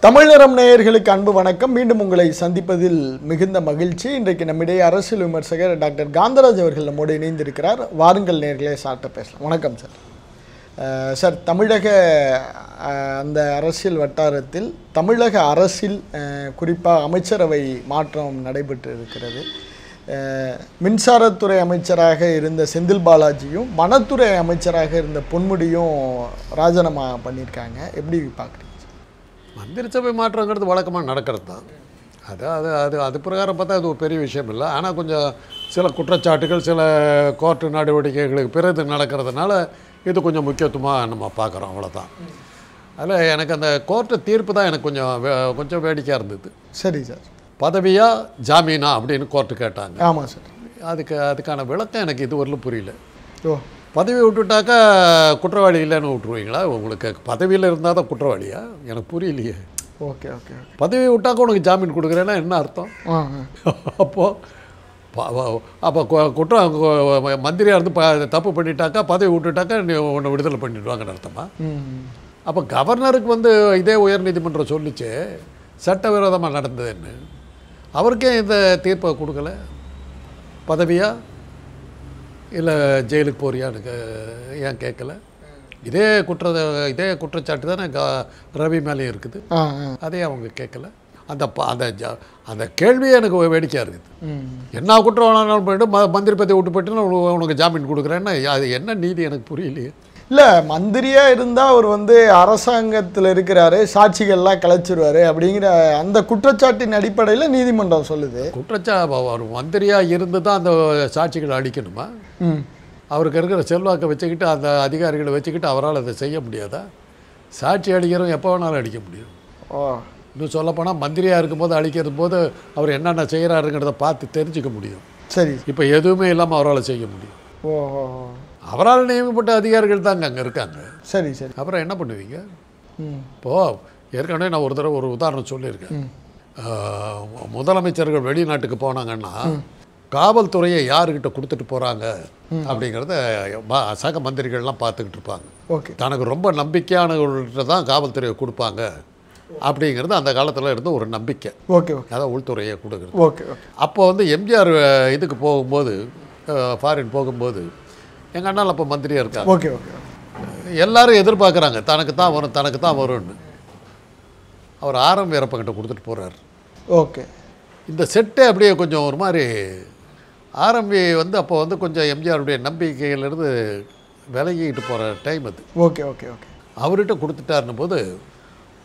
தமிழ் நிறம் நேயர்களுக்கு அன்பு வணக்கம். மீண்டும் உங்களை சந்திப்பதில் மிகுந்த மகிழ்ச்சி. இன்றைக்கு நம்மிடையே அரசியல் விமர்சகர் டாக்டர் காந்தராஜ் அவர்கள் நம்மோடு இணைந்திருக்கிறார். வாருங்கள் நேயர்களே, சார்ட்ட பேசலாம். வணக்கம் சார். சார், தமிழக அந்த அரசியல் வட்டாரத்தில் தமிழக அரசில் குறிப்பாக அமைச்சரவை மாற்றம் நடைபெற்று இருக்கிறது. மின்சாரத்துறை அமைச்சராக இருந்த செந்தில் பாலாஜியும் வனத்துறை அமைச்சராக இருந்த பொன்முடியும் ராஜினாமா பண்ணியிருக்காங்க. எப்படி பார்க்குறீங்க? மந்திரி சபை மாற்றங்கிறது வழக்கமாக நடக்கிறது தான். அது பிரகாரம் பார்த்தா அது ஒரு பெரிய விஷயம் இல்லை. ஆனால் கொஞ்சம் சில குற்றச்சாட்டுகள், சில கோர்ட்டு நடவடிக்கைகளுக்கு பிறகு நடக்கிறதுனால இது கொஞ்சம் முக்கியத்துவமாக நம்ம பார்க்குறோம், அவ்வளோதான். அதில் எனக்கு அந்த கோர்ட்டு தீர்ப்பு தான் எனக்கு கொஞ்சம் வேடிக்கையாக இருந்தது. சரி சார். பதவியா ஜாமீனா அப்படின்னு கோர்ட்டு கேட்டாங்க. ஆமாம் சார். அதுக்கான விளக்கம் எனக்கு இதுவரையிலும் புரியல. ஓ, பதவி விட்டுட்டாக்கா குற்றவாளி இல்லைன்னு விட்டுருவீங்களா? உங்களுக்கு பதவியில் இருந்தால் தான் குற்றவாளியா? எனக்கு புரியலையே. Okay okay okay. பதவி விட்டாக்கா உனக்கு ஜாமீன் கொடுக்குறேன்னா என்ன அர்த்தம்? அப்போ குற்றம் மந்திரியாக இருந்து தப்பு பண்ணிட்டாக்கா, பதவி விட்டுட்டாக்கா நீ உன்னை விடுதலை பண்ணிடுவாங்கன்னு அர்த்தமா? அப்போ கவர்னருக்கு இதே உயர்நீதிமன்றம் சொல்லிச்சு சட்டவிரோதமாக நடந்ததுன்னு. அவருக்கே இந்த தீர்ப்பை கொடுக்கல? பதவியா இல்லை ஜெயிலுக்கு போறியான்னு ஏன் கேட்கல? இதே குற்றச்சாட்டு தானே ரவி மேலேயும் இருக்குது. அதே அவங்க கேட்கல. அந்த கேள்வியே எனக்கு வேடிக்கையாக இருக்குது. என்ன குற்றம் வேணாலும் போயிட்டு மந்திரி பதவி விட்டு போயிட்டு உனக்கு ஜாமீன் கொடுக்குறேன்னா அது என்ன நீதி? எனக்கு புரியலையே. இல்லை, மந்திரியாக இருந்தால் அவர் அரசாங்கத்தில் இருக்கிறாரு, சாட்சிகள்லாம் கலைச்சிருவார் அப்படிங்கிற அந்த குற்றச்சாட்டின் அடிப்படையில் நீதிமன்றம் சொல்லுது. அவர் மந்திரியாக இருந்து தான் அந்த சாட்சிகளை அடிக்கணுமா? அவருக்கு இருக்கிற செல்வாக்கை வச்சுக்கிட்டு, அந்த அதிகாரிகளை வச்சுக்கிட்டு அவரால் அதை செய்ய முடியாதா? சாட்சி அடிக்கிறவங்க எப்போ வேணாலும் அடிக்க முடியும். இன்னும் சொல்லப்போனால் மந்திரியாக இருக்கும்போது அடிக்கிறது போது அவர் என்னென்ன செய்கிறாருங்கிறத பார்த்து தெரிஞ்சுக்க முடியும். சரி. இப்போ எதுவுமே இல்லாமல் அவரால் செய்ய முடியும். ஓஹோ. அவரால் நியமிக்கப்பட்ட அதிகாரிகள் தாங்க அங்கே இருக்காங்க. சரி சரி. அப்புறம் என்ன பண்ணுவீங்க? இப்போது ஏற்கனவே நான் ஒரு தடவை ஒரு உதாரணம் சொல்லியிருக்கேன். முதலமைச்சர்கள் வெளிநாட்டுக்கு போனாங்கன்னா காவல்துறையை யாருக்கிட்ட கொடுத்துட்டு போகிறாங்க அப்படிங்கிறத சக மந்திரிகள்லாம் பார்த்துக்கிட்டு இருப்பாங்க. ஓகே. தனக்கு ரொம்ப நம்பிக்கையானவர்கள்ட்ட தான் காவல்துறையை கொடுப்பாங்க அப்படிங்கிறது அந்த காலத்தில் இருந்த ஒரு நம்பிக்கை. Okay okay. அதான் உள்துறையை கொடுக்குறது. Okay okay. அப்போ எம்ஜிஆர் இதுக்கு போகும்போது, ஃபாரின் போகும்போது, எங்கள் அண்ணால் அப்போ மந்திரியாக இருக்காங்க. Okay okay. எல்லாரும் எதிர்பார்க்குறாங்க தனக்கு தான் வரும்னு. அவர் ஆரம் வீரப்பங்கிட்ட கொடுத்துட்டு போகிறார். ஓகே. இந்த செட்டே அப்படியே கொஞ்சம் ஒரு மாதிரி ஆரம்பி அப்போ கொஞ்சம் எம்ஜிஆருடைய நம்பிக்கையிலேருந்து விலகிக்கிட்டு போகிற டைம் அது. Okay okay okay. அவர்கிட்ட கொடுத்துட்டாருன்னும் போது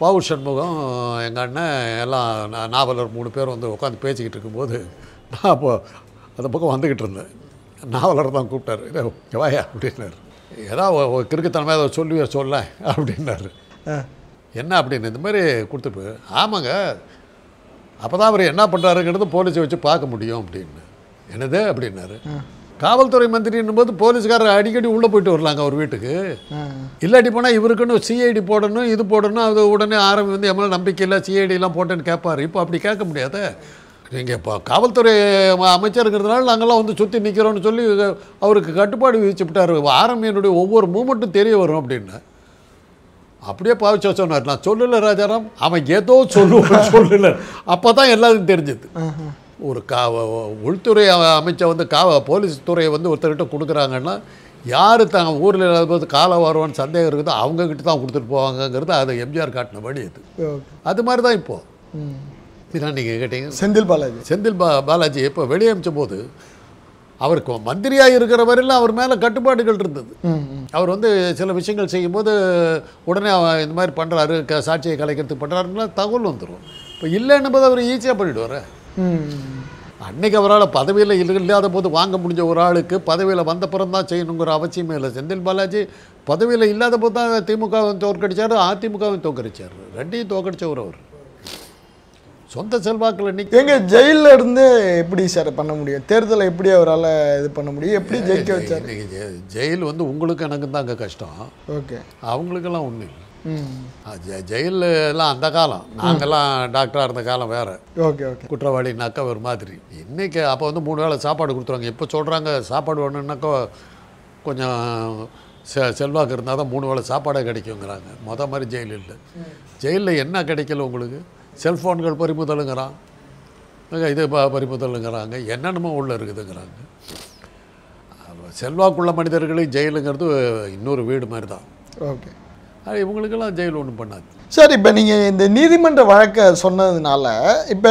பாவு சண்முகம், எங்கள் அண்ணன் எல்லாம் நாவலர் 3 பேர் உட்காந்து பேசிக்கிட்டு இருக்கும்போது நான் அப்போ அந்த பக்கம் வந்துக்கிட்டு இருந்தேன். நாவலர் தான் கூப்பிட்டாரு. வாயா அப்படின்னாரு. ஏதாவது கிறுக்குத்தனமாக ஏதோ சொல்ல அப்படின்னாரு. என்ன அப்படின்னு இந்த மாதிரி கொடுத்துட்டு, ஆமாங்க அப்போ தான் அவர் என்ன பண்ணுறாருங்கிறது போலீஸை வச்சு பார்க்க முடியும் அப்படின்னு. என்னது அப்படின்னாரு. காவல்துறை மந்திரின்னும் போது போலீஸ்காரர் அடிக்கடி உள்ளே போயிட்டு வரலாங்க அவர் வீட்டுக்கு. இல்லாட்டி போனால் இவருக்குன்னு சிஐடி போடணும், இது போடணும். அது உடனே ஆரம்பி எம்எல்ஏ நம்பிக்கை இல்லை, சிஐடிலாம் போட்டேன்னு கேட்பார். இப்போ அப்படி கேட்க முடியாத. நீங்கள் இப்போ காவல்துறை அமைச்சருங்கிறதுனால நாங்கள்லாம் சுற்றி நிற்கிறோன்னு சொல்லி அவருக்கு கட்டுப்பாடு விதிச்சு விட்டார். ஆரம்பியனுடைய ஒவ்வொரு மூமெண்ட்டும் தெரிய வரும் அப்படின்னு அப்படியே பாவிச்சா சொன்னார். நான் சொல்லலை ராஜாராம், அவன் ஏதோ சொல்லலை. அப்போ தான் எல்லாத்தையும் தெரிஞ்சது. ஒரு உள்துறை அமைச்சர் போலீஸ் துறையை ஒருத்தர்கிட்ட கொடுக்குறாங்கன்னா யார் தாங்க ஊரில் இல்லாத காலம் வருவான்னு சந்தேகம் இருக்குது, அவங்கக்கிட்ட தான் கொடுத்துட்டு போவாங்கங்கிறது அது எம்ஜிஆர் காட்டின வழி அது. அது மாதிரி தான் இப்போது. இதான் நீங்கள் கேட்டீங்க. செந்தில் பாலாஜி இப்போ வெளியே அமிச்ச போது அவருக்கு மந்திரியாக இருக்கிற வரையிலும் அவர் மேலே கட்டுப்பாடுகள் இருந்தது. அவர் சில விஷயங்கள் செய்யும்போது உடனே இந்த மாதிரி பண்ணுறாரு, சாட்சியை கலைக்கிறதுக்கு பண்ணுறாருன்னா தகவல் வந்துடும். இப்போ இல்லைன்னும் போது அவர் ஈஸியாக பண்ணிவிடுவார். அன்னைக்கு அவரால் பதவியில் இல்லாத போது வாங்க முடிஞ்ச ஒரு ஆளுக்கு பதவியில் வந்த பிறகு தான் செய்யணுங்கிற அவசியமே இல்லை. செந்தில் பாலாஜி பதவியில் இல்லாத போது தான் திமுகவை தோற்கடித்தார், அதிமுகவை தோற்கடித்தார். ரெண்டையும் தோற்கடிச்சவர் அவர். சொந்த செல்வாக்கில் எங்க ஜெயிலில் இருந்து எப்படி சார் பண்ண முடியும்? தேர்தலை எப்படி அவரால் இது பண்ண முடியும்? எப்படி ஜெயிக்க வச்சார்? ஜெயில் உங்களுக்கு எனக்கு தான் அங்கே கஷ்டம். ஓகே. அவங்களுக்கெல்லாம் ஒன்றும் இல்லை. ஜெயிலெலாம் அந்த காலம், நாங்கள்லாம் டாக்டராக இருந்த காலம் வேறு. Okay okay. குற்றவாளினாக்கா ஒரு மாதிரி. இன்றைக்கி அப்போ 3 வேளை சாப்பாடு கொடுத்துருவாங்க. இப்போ சொல்கிறாங்க சாப்பாடு வேணும்னாக்கா கொஞ்சம் செல்வாக்கு இருந்தால் தான் 3 வேளை சாப்பாடே கிடைக்குங்கிறாங்க. மாதிரி ஜெயில் இல்லை. ஜெயிலில் என்ன கிடைக்கல உங்களுக்கு? செல்ஃபோன்கள் பறிமுதலுங்கிறான், இது பறிமுதலுங்கிறாங்க, என்னென்னமோ உள்ளே இருக்குதுங்கிறாங்க. செல்வாக்குள்ள மனிதர்களுக்கு ஜெயிலுங்கிறது இன்னொரு வீடு மாதிரி தான். ஓகே, அது இவங்களுக்கெல்லாம் ஜெயில் ஒன்றும் பண்ணாது. சார், இப்போ நீங்கள் இந்த நீதிமன்ற வழக்கை சொன்னதுனால இப்போ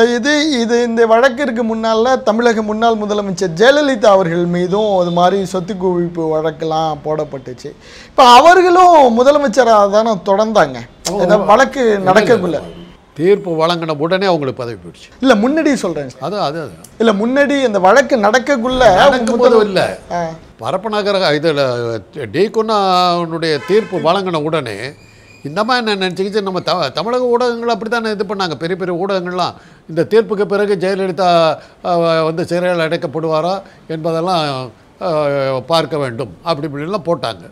இந்த வழக்கிற்கு முன்னால் தமிழக முன்னாள் முதலமைச்சர் ஜெயலலிதா அவர்கள் மீதும் அது மாதிரி சொத்து குவிப்பு வழக்கெல்லாம் போடப்பட்டுச்சு. இப்போ அவர்களும் முதலமைச்சராக தானே தொடர்ந்தாங்க வழக்கு நடக்கக்குள்ள. தீர்ப்பு வழங்கின உடனே அவங்களுக்கு பதவி போயிடுச்சு. இல்லை, முன்னாடி சொல்கிறேன். அது இல்லை, முன்னாடி அந்த வழக்கு நடக்கக்குள்ள இல்லை, பரப்பநகர இதில் டீக்குன்னாவுடைய தீர்ப்பு வழங்கின உடனே இந்த மாதிரி நான் நினச்சிக்கிச்சு. நம்ம தமிழக ஊடகங்கள் அப்படி தானே இது பண்ணாங்க. பெரிய பெரிய ஊடகங்கள்லாம் இந்த தீர்ப்புக்கு பிறகு ஜெயலலிதா வந்து சிறையில் அடைக்கப்படுவாரா என்பதெல்லாம் பார்க்க வேண்டும் அப்படி இப்படிலாம் போட்டாங்க.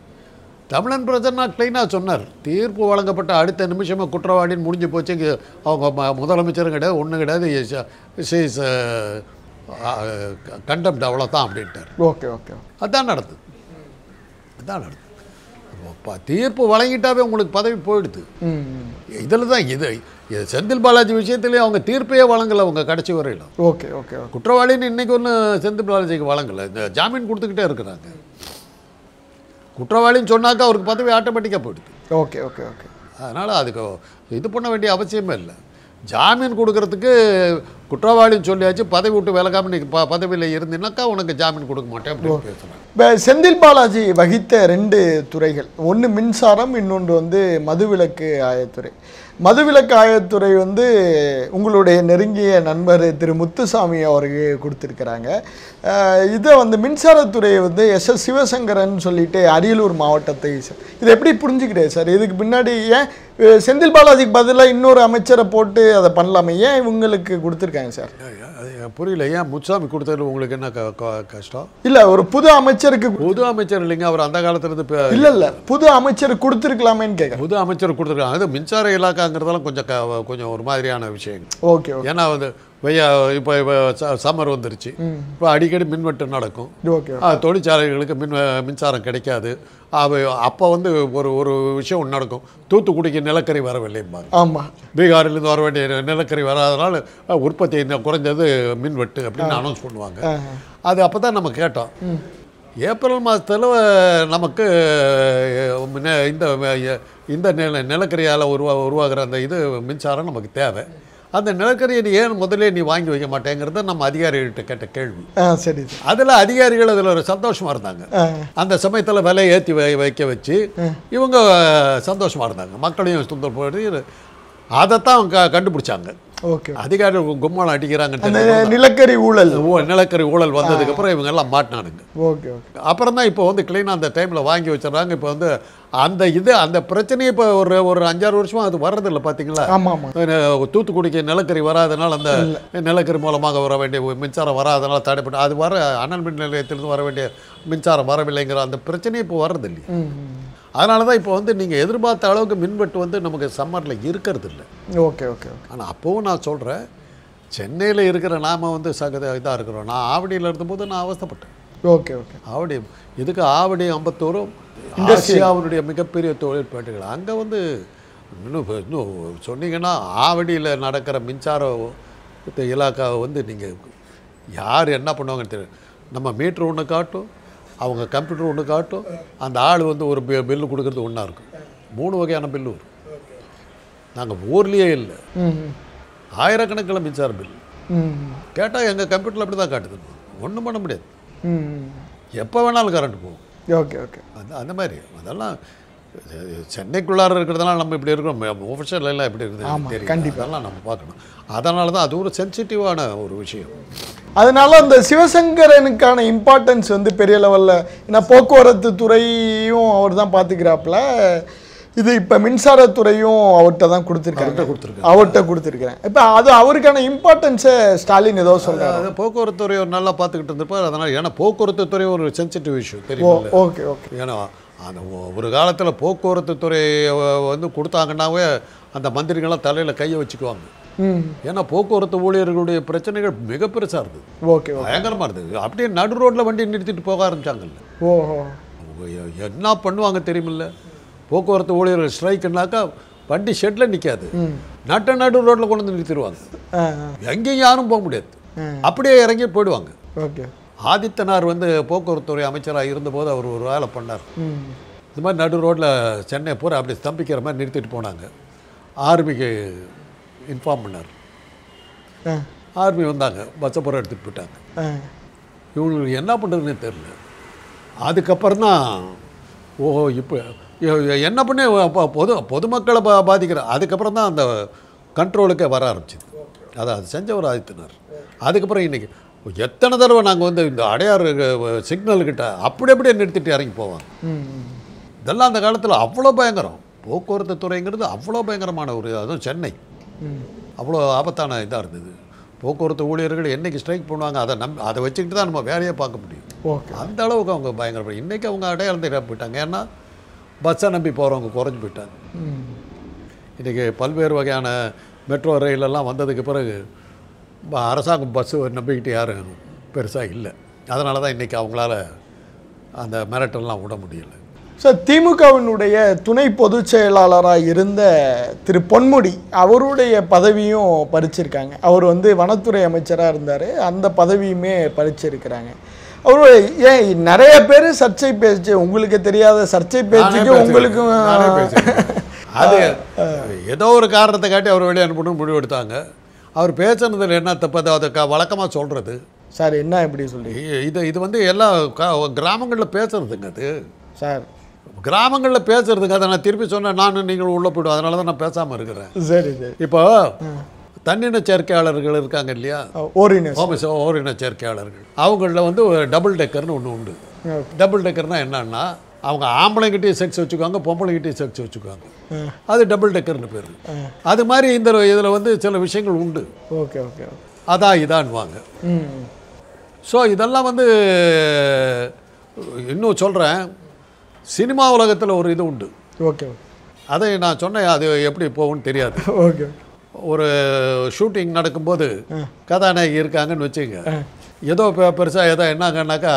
தமிழன் பிரச்சனை க்ளீனாக சொன்னார். தீர்ப்பு வழங்கப்பட்ட அடுத்த நிமிஷமே குற்றவாளின்னு முடிஞ்சு போச்சு. அவங்க முதலமைச்சரும் கிடையாது, ஒன்றும் கிடையாது, இஸ் கண்டெம்ட், அவ்வளோதான் அப்படின்ட்டார். ஓகே ஓகே, அதுதான் நடந்தது. தீர்ப்பு வழங்கிட்டாவே உங்களுக்கு பதவி போயிடுது. இதில் தான் இது செந்தில் பாலாஜி விஷயத்துலேயே அவங்க தீர்ப்பையே வழங்கலை அவங்க கடைசி வரையில். ஓகே ஓகே, குற்றவாளின்னு இன்றைக்கி ஒன்று செந்தில் பாலாஜிக்கு வழங்கலை, இந்த ஜாமீன் கொடுத்துக்கிட்டே இருக்கிறாங்க. குற்றவாளின்னு சொன்னாக்கா அவருக்கு பதவி ஆட்டோமேட்டிக்காக போயிடுது. ஓகே ஓகே ஓகே, அதனால் அதுக்கு இது பண்ண வேண்டிய அவசியமே இல்லை. ஜாமீன் கொடுக்கறதுக்கு குற்றவாளின்னு சொல்லியாச்சு, பதவி விட்டு விலகாமல் நீ பதவியில் இருந்தீங்கன்னாக்கா உனக்கு ஜாமீன் கொடுக்க மாட்டேன் அப்படின்னு பேசுகிறாங்க. இப்போ செந்தில் பாலாஜி வகித்த 2 துறைகள், ஒன்று மின்சாரம், இன்னொன்று வந்து மதுவிலக்கு ஆயத்துறை. மதுவிலக்கு ஆயத்துறை வந்து உங்களுடைய நெருங்கிய நண்பர் திரு முத்துசாமி அவருக்கு கொடுத்துருக்குறாங்க. இதை வந்து மின்சாரத்துறையை வந்து எஸ் சிவசங்கரன் சொல்லிட்டு அரியலூர் மாவட்டத்தை இதை எப்படி புரிஞ்சுக்கிறேன் சார்? இதுக்கு பின்னாடி ஏன் செந்தில் பாலாஜிக்கு பதிலாக இன்னொரு அமைச்சரை போட்டு அதை பண்ணலாமே, ஏன் இவங்களுக்கு கொடுத்துருக்காங்க சார்? அது புரியல. ஏன் முத்துசாமி கொடுத்தது உங்களுக்கு என்ன கஷ்டம்? இல்லை, ஒரு புது அமைச்சருக்கு. புது அமைச்சர் இல்லைங்க, அவர் அந்த காலத்துலேருந்து இல்லை புது அமைச்சர் கொடுத்துருக்கலாமேன்னு கேட்க. புது அமைச்சர் கொடுத்துருக்காங்க. அது மின்சார இலாக்காங்கிறதெல்லாம் கொஞ்சம் ஒரு மாதிரியான விஷயங்கள். ஓகே, ஏன்னா வந்து இப்போ சம்மர் வந்துருச்சு, இப்போ அடிக்கடி மின்வெட்டு நடக்கும், தொழிற்சாலைகளுக்கு மின்சாரம் கிடைக்காது. அப்போ வந்து ஒரு விஷயம் நடக்கும், தூத்துக்குடிக்கு நிலக்கரி வரவில்லைம்பாங்க. ஆமாம், பீகாரிலிருந்து வர வேண்டிய நிலக்கரி வராதனால உற்பத்தி குறைஞ்சது மின்வெட்டு அப்படின்னு அனௌன்ஸ் பண்ணுவாங்க. அது அப்போ தான் நம்ம கேட்டோம். ஏப்ரல் மாதத்தில் நமக்கு இந்த நிலக்கரியால் உருவாகிற அந்த இது மின்சாரம் நமக்கு தேவை. அந்த நிலக்கரியை நீ ஏன் முதலே நீ வாங்கி வைக்க மாட்டேங்கிறத நம்ம அதிகாரிகள்கிட்ட கேட்ட கேள்வி. சரி, அதில் அதிகாரிகள் அதில் ஒரு சந்தோஷமாக இருந்தாங்க. அந்த சமயத்தில் விலையை ஏற்றி வைக்க வச்சு இவங்க சந்தோஷமாக இருந்தாங்க, மக்களையும் சுந்தரப்படுத்தி அதைத்தான் அவங்க கண்டுபிடிச்சாங்க. ஓகே, அதிகாரிகள் கும்மாளம் அடிக்கிறாங்க. நிலக்கரி ஊழல் வந்ததுக்கப்புறம் இவங்க எல்லாம் மாட்டினானுங்க. ஓகே, அப்புறம் தான் இப்போ வந்து கிளீனாக அந்த டைமில் வாங்கி வச்சிடறாங்க. இப்போ வந்து அந்த பிரச்சனையை இப்போ ஒரு 5-6 வருஷமாக அது வர்றதில்லை பார்த்தீங்களா? ஆமாம், தூத்துக்குடிக்கு நிலக்கரி வராதனால அந்த நிலக்கரி மூலமாக வர வேண்டிய மின்சாரம் வராதனால தடைப்பட்டு அது அனல் மின் நிலையத்திலிருந்து வர வேண்டிய மின்சாரம் வரவில்லைங்கிற அந்த பிரச்சனையை இப்போ வர்றதில்லை. அதனால தான் இப்போ வந்து நீங்கள் எதிர்பார்த்த அளவுக்கு மின்வெட்டு வந்து நமக்கு சம்மரில் இருக்கிறது இல்லை. ஓகே ஓகே, ஆனால் அப்போவும் நான் சொல்கிறேன், சென்னையில் இருக்கிற நாம் வந்து இதாக இருக்கிறோம். நான் ஆவடியில் இருந்தபோது நான் அவஸ்தைப்பட்டேன். ஓகே ஓகே, ஆவடி இதுக்கு ஆவடி அம்பத்தூரும் இண்டஸ்ட்ரியாவுடைய மிகப்பெரிய தொழிற்பேட்டைகள். அங்கே வந்து இன்னும் சொன்னீங்கன்னா ஆவடியில் நடக்கிற மின்சார இலாக்காவை வந்து நீங்கள் யார் என்ன பண்ணுவாங்கன்னு தெரியும். நம்ம மீட்ரு ஒன்று காட்டும், அவங்க கம்ப்யூட்டர் ஒன்று காட்டும், அந்த ஆள் வந்து ஒரு பில்லு கொடுக்குறது ஒன்றா இருக்கும். 3 வகையான பில்லு வரும். நாங்கள் ஊர்லேயே இல்லை, ஆயிரக்கணக்கில் மின்சார பில் கேட்டால் எங்கள் கம்ப்யூட்டரில் அப்படி தான் காட்டுது. ஒன்றும் பண்ண முடியாது, எப்போ வேணாலும் கரண்ட் போகும். ஓகே ஓகே, அந்த மாதிரி அதெல்லாம் சென்னைக்குள்ளார இருக்கிறதெல்லாம் நம்ம இப்படி இருக்கிறோம். ஆஃபீஷியல் எல்லாம் எப்படி இருக்குது தெரியும், கண்டிப்பாக அதெல்லாம் நம்ம பார்க்கணும். அதனால தான் அது ஒரு சென்சிட்டிவான ஒரு விஷயம். அதனால அந்த சிவசங்கரனுக்கான இம்பார்ட்டன்ஸ் வந்து பெரிய லெவலில், ஏன்னா போக்குவரத்து துறையும் அவர் தான் பார்த்துக்கிறாப்புல, இது இப்போ மின்சாரத்துறையும் அவர்கிட்ட தான் அவர்கிட்ட கொடுத்துருக்கேன். இப்போ அது அவருக்கான இம்பார்ட்டன்ஸை ஸ்டாலின் ஏதோ சொல்கிறார். அது போக்குவரத்து துறையை நல்லா பார்த்துக்கிட்டு இருந்திருப்பார். அதனால் ஏன்னா போக்குவரத்து துறை ஒரு சென்சிட்டிவ் இஷ்யூ தெரியும். ஓகே ஓகே, ஏன்னா அந்த ஒரு காலத்தில் போக்குவரத்து துறையை வந்து கொடுத்தாங்கன்னாவே அந்த மந்திரிகள்லாம் தலையில் கையை வச்சுக்குவாங்க. ஏன்னா போக்குவரத்து ஊழியர்களுடைய பிரச்சனைகள் மிக பெருசாக இருந்தது. ஓகே, பயங்கரமாக இருந்தது. அப்படியே நடு ரோட்டில் வண்டி நிறுத்திட்டு போக ஆரம்பிச்சாங்கல்ல. ஓஹோ, என்ன பண்ணுவாங்க தெரியுமில்ல, போக்குவரத்து ஊழியர்கள் ஸ்ட்ரைக்குனாக்கா வண்டி ஷெட்டில் நிற்காது, நடு ரோட்டில் கொண்டு வந்து நிறுத்திடுவாங்க, எங்கேயும் யாரும் போக முடியாது, அப்படியே இறங்கி போயிடுவாங்க. ஓகே. ஆதித்தனார் வந்து போக்குவரத்துறை அமைச்சராக இருந்தபோது அவர் ஒரு வேலை பண்ணார். இந்த மாதிரி நடு ரோட்டில் சென்னை பூரா அப்படி ஸ்தம்பிக்கிற மாதிரி நிறுத்திட்டு போனாங்க. ஆர்மிக்கு இன்ஃபார்ம் பண்ணார். ஆர்மி வந்தாங்க, பஸ்ஸை பூரா எடுத்துகிட்டு போயிட்டாங்க. இவங்களுக்கு என்ன பண்ணுறதுன்னே தெரியல. அதுக்கப்புறம் தான் ஓஹோ இப்போ என்ன பண்ணி பொதுமக்களை பாதிக்கிற, அதுக்கப்புறம் தான் அந்த கண்ட்ரோலுக்கே வர ஆரம்பிச்சிது. அது செஞ்சவர் ஆதித்தனார். அதுக்கப்புறம் இன்றைக்கி எத்தனை தடவை நாங்கள் வந்து இந்த அடையாறு சிக்னல்கிட்ட அப்படியே நிறுத்திட்டு இறங்கி போவாங்க. இதெல்லாம் அந்த காலத்தில் அவ்வளோ பயங்கரம். போக்குவரத்து துறைங்கிறது அவ்வளோ பயங்கரமான ஒரு, அதுவும் சென்னை அவ்வளோ ஆபத்தான இதாக இருந்தது. போக்குவரத்து ஊழியர்கள் என்றைக்கு ஸ்ட்ரைக் பண்ணுவாங்க அதை வச்சுக்கிட்டு தான் நம்ம வேலையை பார்க்க முடியும். அந்த அளவுக்கு அவங்க பயங்கரம். இன்றைக்கி அவங்க அடையாளம் தெரியாம போயிட்டாங்க. ஏன்னா பஸ்ஸை நம்பி போகிறவங்க குறைஞ்சி போயிட்டாங்க. இன்றைக்கி பல்வேறு வகையான மெட்ரோ ரயிலெல்லாம் வந்ததுக்கு பிறகு அரசாங்கம் பஸ்ஸு நம்பிக்கிட்டு யாரும் பெருசாக இல்லை. அதனால தான் இன்றைக்கி அவங்களால அந்த மிரட்டல்லாம் விட முடியலை. சார், திமுகவினுடைய துணை பொதுச் செயலாளராக இருந்த திரு பொன்முடி அவருடைய பதவியும் பறிச்சிருக்காங்க. அவர் வந்து வனத்துறை அமைச்சராக இருந்தார், அந்த பதவியுமே பறிச்சிருக்கிறாங்க. அவரு ஏன் நிறைய பேர் சர்ச்சை பேச்சு, உங்களுக்கு தெரியாத சர்ச்சை பேச்சுக்கு உங்களுக்கும் அது ஏதோ ஒரு காரணத்தை காட்டி அவர் வெளியே அனுப்பணும்னு முடிவு எடுத்தாங்க. அவர் பேசுனதில் என்ன தப்பு, அதை வழக்கமாக சொல்கிறது. சார் என்ன எப்படி சொல்லி இது வந்து எல்லா கிராமங்களில் பேசுறதுங்க. அது சார் கிராமங்களில் பேசுறதுங்க. அதை நான் திருப்பி சொன்னேன், நானும் நீங்களும் உள்ளே போய்டும். அதனால தான் நான் பேசாமல் இருக்கிறேன். சரி சரி. இப்போ தன்னின சேர்க்கையாளர்கள் இருக்காங்க இல்லையா, ஓரின சேர்க்கையாளர்கள், அவங்களில் வந்து டபுள் டெக்கர்னு ஒன்று உண்டு. டபுள் டெக்கர்னால் என்னன்னா, அவங்க ஆம்பளைங்கிட்டையும் செக்ஸ் வச்சுக்குவாங்க, பொம்பளைங்கிட்டையும் செக்ஸ் வச்சுக்குவாங்க. அது டபுள் டெக்கர்னு பேர். அது மாதிரி இதில் வந்து சில விஷயங்கள் உண்டு. Okay okay. அதான் இதான்வாங்க. ஸோ இதெல்லாம் வந்து இன்னும் சொல்கிறேன், சினிமா உலகத்தில் ஒரு இது உண்டு. ஓகே. அதை நான் சொன்னேன், அது எப்படி போகும்னு தெரியாது. ஓகே. ஒரு ஷூட்டிங் நடக்கும்போது கதாநாயகி இருக்காங்கன்னு வச்சுங்க, ஏதோ பெருசாக ஏதோ என்னங்கன்னாக்கா,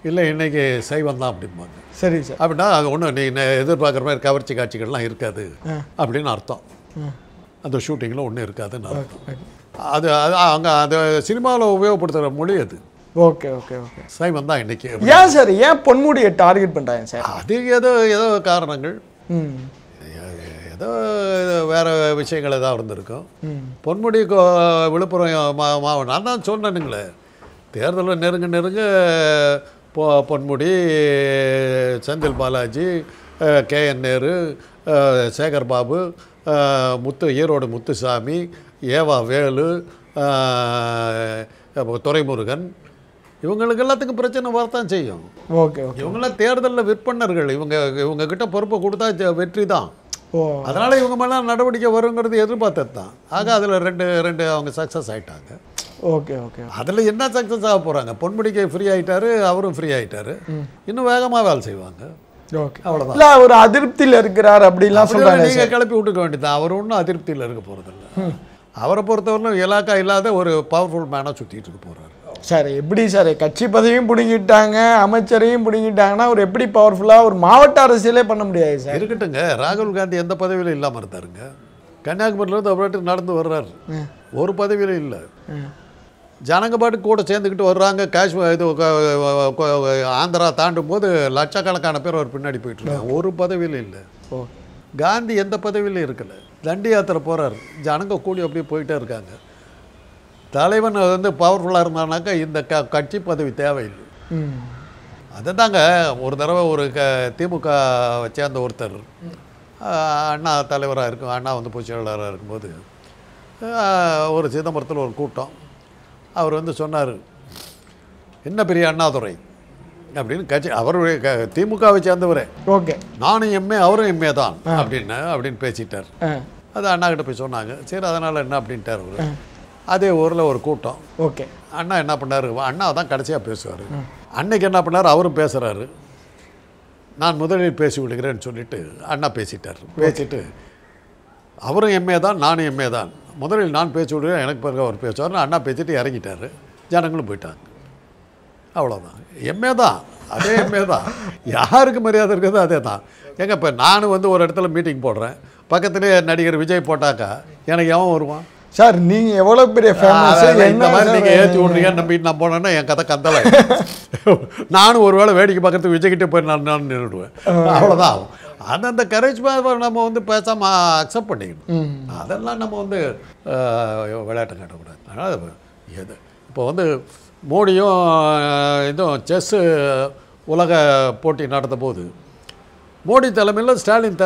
இல்லை இன்றைக்கி சைவம் தான் அப்படிம்பாங்க. சரி சார். அப்படின்னா அது ஒன்றும் நீ எதிர்பார்க்குற மாதிரி கவர்ச்சி காட்சிகள்லாம் இருக்காது அப்படின்னு அர்த்தம். அந்த ஷூட்டிங்கில் ஒன்றும் இருக்காதுன்னு அர்த்தம். அது அங்கே அந்த சினிமாவில் உபயோகப்படுத்துகிற மொழி அது. Okay okay okay. சைவம் தான் இன்றைக்கி. ஏன் சார், ஏன் பொன்முடியை டார்கெட் பண்ணுறாங்க சார்? அது ஏதோ காரணங்கள், ஏதோ வேறு விஷயங்கள் ஏதாவது இருந்திருக்கும். பொன்முடி விழுப்புரம் நான் தான் சொன்னேனுங்களே, தேர்தலில் நெருங்க பொன்முடி, செந்தில் பாலாஜி, KN நேரு, சேகர் பாபு, ஈரோடு முத்துசாமி, ஏவா வேலு, துரைமுருகன், இவங்களுக்கு எல்லாத்துக்கும் பிரச்சனை வரத்தான் செய்யும். ஓகே. இவங்கெல்லாம் தேர்தலில் விற்பனர்கள். இவங்க கிட்ட பொறுப்பை கொடுத்தா வெற்றி தான். அதனால் இவங்க மேலே நடவடிக்கை வருங்கிறது எதிர்பார்த்தது தான். ஆக அதில் ரெண்டு அவங்க சக்ஸஸ் ஆகிட்டாங்க. Okay okay. அதில் என்ன சக்ஸஸ் ஆக போகிறாங்க? பொன்முடிக்கு ஃப்ரீ ஆகிட்டாரு, அவரும் ஃப்ரீ ஆகிட்டாரு, இன்னும் வேகமாக வேலை செய்வாங்க. ஓகே, அவ்வளோதான். இல்லை, அவர் அதிருப்தியில் இருக்கிறார் அப்படிலாம் சொல்கிறாங்க. நீங்கள் கிளப்பி விட்டுக்க வேண்டியதான். அவர் ஒன்றும் அதிருப்தியில் இருக்க போகிறதில்ல. அவரை பொறுத்தவரையிலும் இலாக்கா இல்லாத ஒரு பவர்ஃபுல் மேனாக சுற்றிட்டு இருக்க போகிறார். சார் எப்படி சார், கட்சி பதவியும் பிடிங்கிட்டாங்க, அமைச்சரையும் பிடிங்கிட்டாங்கன்னா அவர் எப்படி பவர்ஃபுல்லாக ஒரு மாவட்ட அரசியலே பண்ண முடியாது சார்? இருக்கட்டுங்க, ராகுல் காந்தி எந்த பதவியிலும் இல்லாமல் இருந்தாருங்க. கன்னியாகுமரியிலேருந்து அவர் நடந்து வர்றாரு, ஒரு பதவியிலும் இல்லை. ஜனங்க பாட்டு கூட சேர்ந்துக்கிட்டு வர்றாங்க. காஷ்மீர் இது ஆந்திரா தாண்டும் போது லட்சக்கணக்கான பேர் அவர் பின்னாடி போயிட்டு இருக்காங்க. ஒரு பதவியிலும் இல்லை. காந்தி எந்த பதவியிலும் இருக்கலை. தண்டி யாத்திரை போகிறார், ஜனங்க கூடி அப்படியே போயிட்டே இருக்காங்க. தலைவன் வந்து பவர்ஃபுல்லாக இருந்தானாக்கா இந்த கட்சி பதவி தேவையில்லை. அதை தாங்க ஒரு தடவை ஒரு திமுக சேர்ந்த ஒருத்தர் அண்ணா தலைவராக இருக்கும், அண்ணா வந்து பொதுச் செயலாளராக இருக்கும்போது ஒரு சிதம்பரத்தில் ஒரு கூட்டம். அவர் வந்து சொன்னார், என்ன பெரிய அண்ணாதுரை அப்படின்னு கட்சி, அவருடைய திமுகவை சேர்ந்தவரே. ஓகே, நானும் எம்ஏ அவரும் எம்ஏ தான் அப்படின்னு பேசிட்டார். அது அண்ணா கிட்ட போய் சொன்னாங்க. சரி, அதனால் என்ன அப்படின்ட்டார் அவர். அதே ஊரில் ஒரு கூட்டம். ஓகே, அண்ணா என்ன பண்ணார், அண்ணா தான் கடைசியாக பேசுவார். அன்னைக்கு என்ன பண்ணார், அவரும் பேசுகிறாரு. நான் முதலில் பேசி விடுகிறேன்னு சொல்லிட்டு அண்ணா பேசிட்டார். பேசிட்டு அவரும் எம்ஏ தான், நானும் எம்ஏ தான், முதலில் நான் பேசி விடுகிறேன், எனக்கு பிறகு அவர் பேசுவார்னு அண்ணா பேசிட்டு இறங்கிட்டார். ஜனங்களும் போயிட்டாங்க. அவ்வளோதான். எம்ஏ தான், அதே மாரி தான் யாருக்கு மரியாதை இருக்கிறதோ அதே தான். ஏங்க இப்போ நானும் வந்து ஒரு இடத்துல மீட்டிங் போடுறேன், பக்கத்துலேயே நடிகர் விஜய் போட்டாக்கா எனக்கு எவன் வருவான்? சார் நீங்கள் எவ்வளோ பெரிய ஃபேமஸ், இந்த மாதிரி நீங்கள் ஏற்றி விட்றீங்கன்னு நம்பிட்டு நான் போனேன்னா என் கதை கந்தலை. நானும் ஒரு வேளை வேடிக்கை பார்க்கறதுக்கு விஜய்கிட்டே போய் நான் நின்றுடுவேன், அவ்வளோதான் ஆகும். அந்த கரேஜ் நம்ம வந்து பேசாமல் அக்செப்ட் பண்ணிக்கணும். அதெல்லாம் நம்ம வந்து விளையாட்டு காட்டக்கூடாது. அதனால் எது இப்போ வந்து மோடியும் இதுவும் செஸ்ஸு உலக போட்டி நடந்த போது மோடி தலைமையில் ஸ்டாலின்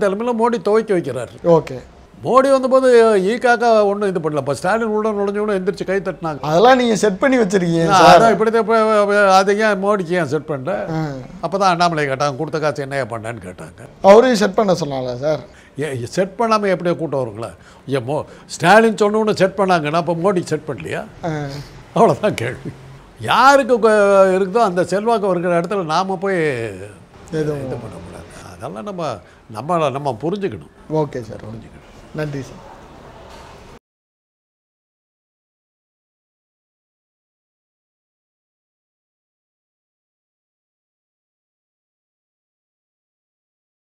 தலைமையில் மோடி துவக்கி வைக்கிறார். ஓகே, மோடி வந்தபோது ஈக்காக்கா ஒன்றும் இது பண்ணல. இப்போ ஸ்டாலின் உள்ள நுழைஞ்சோன்னு எந்திரிச்சு கை தட்டினாங்க. அதெல்லாம் நீங்கள் செட் பண்ணி வச்சுருக்கீங்க. அதான் இப்படி அதை ஏன் மோடிக்கு ஏன் செட் பண்ணுறேன்? அப்போ தான் அண்ணாமலை கேட்டாங்க, கொடுத்த காசு என்னையா பண்ணேன்னு கேட்டாங்க. அவரையும் செட் பண்ண சொன்னால சார்? செட் பண்ணாமல் எப்படியோ கூட்டம் வருங்களா? ஏன் ஸ்டாலின் சொன்னோன்னு செட் பண்ணாங்கன்னா அப்போ மோடி செட் பண்ணலையா? அவ்வளோதான் கேள்வி. யாருக்கு இருக்குதோ அந்த செல்வாக்கு இருக்கிற இடத்துல நாம் போய் இது பண்ணக்கூடாது. அதெல்லாம் நம்ம புரிஞ்சுக்கணும். ஓகே சார், புரிஞ்சுக்கணும். நன்றி சார்.